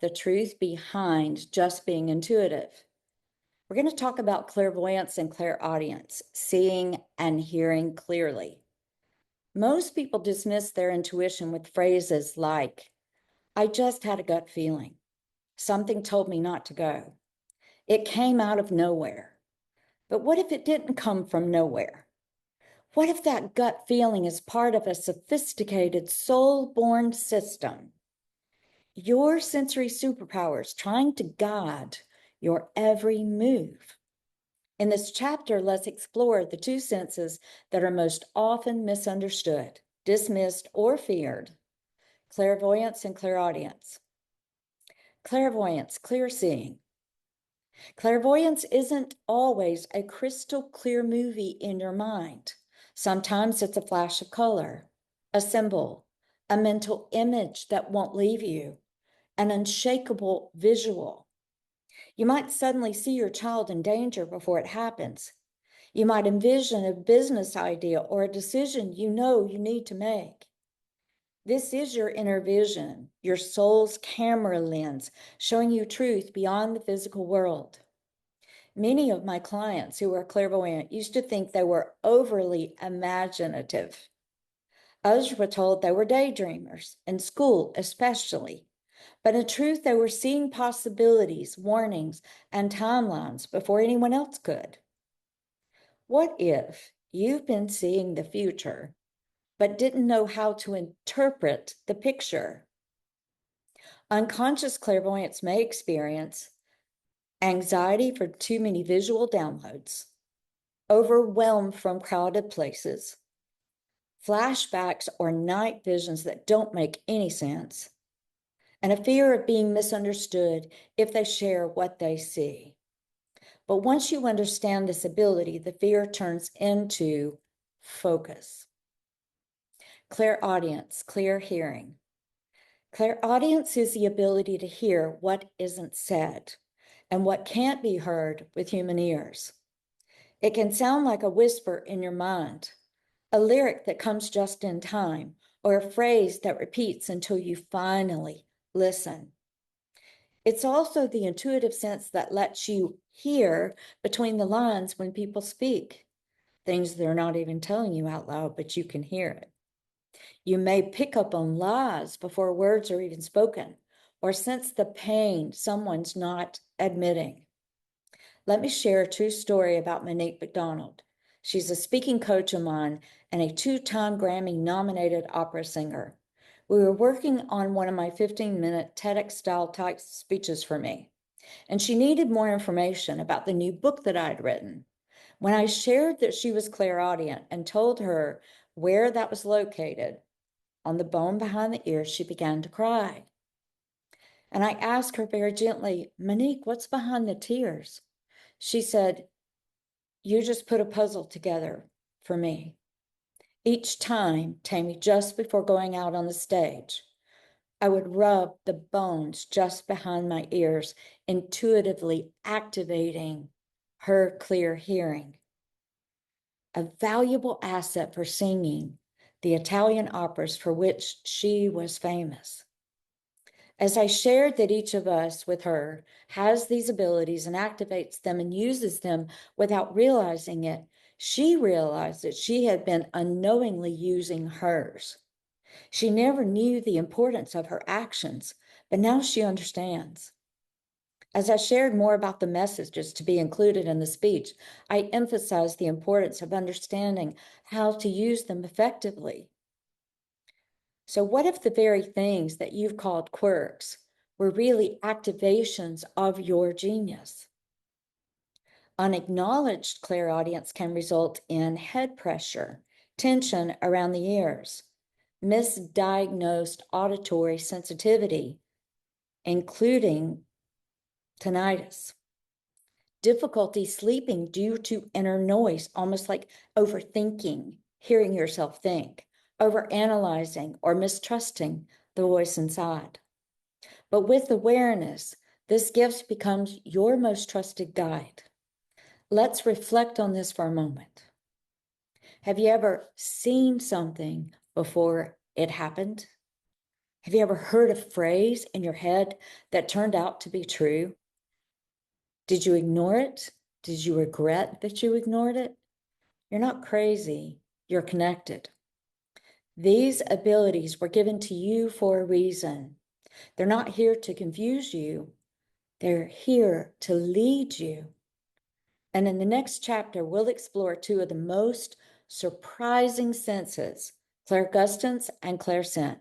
the truth behind just being intuitive. We're going to talk about clairvoyance and clairaudience, seeing and hearing clearly. Most people dismiss their intuition with phrases like, I just had a gut feeling. Something told me not to go. It came out of nowhere. But what if it didn't come from nowhere? What if that gut feeling is part of a sophisticated soul-born system? Your sensory superpowers trying to guide your every move. In this chapter, let's explore the two senses that are most often misunderstood, dismissed, or feared: clairvoyance and clairaudience. Clairvoyance, clear seeing. Clairvoyance isn't always a crystal clear movie in your mind. Sometimes it's a flash of color, a symbol, a mental image that won't leave you, an unshakable visual. You might suddenly see your child in danger before it happens. You might envision a business idea or a decision you know you need to make. This is your inner vision, your soul's camera lens, showing you truth beyond the physical world. Many of my clients who are clairvoyant used to think they were overly imaginative. Others were told they were daydreamers, in school especially. But in truth, they were seeing possibilities, warnings, and timelines before anyone else could. What if you've been seeing the future, but didn't know how to interpret the picture? Unconscious clairvoyants may experience anxiety for too many visual downloads, overwhelmed from crowded places, flashbacks or night visions that don't make any sense, and a fear of being misunderstood if they share what they see. But once you understand this ability, the fear turns into focus. Clairaudience, clear hearing. Clairaudience is the ability to hear what isn't said and what can't be heard with human ears. It can sound like a whisper in your mind, a lyric that comes just in time, or a phrase that repeats until you finally listen. It's also the intuitive sense that lets you hear between the lines when people speak, things they're not even telling you out loud, but you can hear it. You may pick up on lies before words are even spoken, or sense the pain someone's not admitting. Let me share a true story about Monique McDonald. She's a speaking coach of mine and a two-time Grammy-nominated opera singer. We were working on one of my 15-minute TEDx-style type speeches for me, and she needed more information about the new book that I'd written. When I shared that she was clairaudient and told her where that was located, on the bone behind the ear, she began to cry. And I asked her very gently, Monique, what's behind the tears? She said, you just put a puzzle together for me. Each time, Tammy, just before going out on the stage, I would rub the bones just behind my ears, intuitively activating her clear hearing. A valuable asset for singing the Italian operas for which she was famous. As I shared that each of us with her has these abilities and activates them and uses them without realizing it, she realized that she had been unknowingly using hers. She never knew the importance of her actions, but now she understands. As I shared more about the messages to be included in the speech, I emphasized the importance of understanding how to use them effectively. So what if the very things that you've called quirks were really activations of your genius? Unacknowledged clairaudience can result in head pressure, tension around the ears, misdiagnosed auditory sensitivity, including tinnitus, difficulty sleeping due to inner noise, almost like overthinking, hearing yourself think, overanalyzing, or mistrusting the voice inside. But with awareness, this gift becomes your most trusted guide. Let's reflect on this for a moment. Have you ever seen something before it happened? Have you ever heard a phrase in your head that turned out to be true? Did you ignore it? Did you regret that you ignored it? You're not crazy. You're connected. These abilities were given to you for a reason. They're not here to confuse you. They're here to lead you. And in the next chapter, we'll explore two of the most surprising senses, Clairgustance and Clairscent,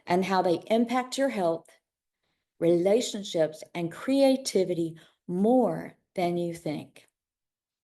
and how they impact your health, relationships, and creativity more than you think.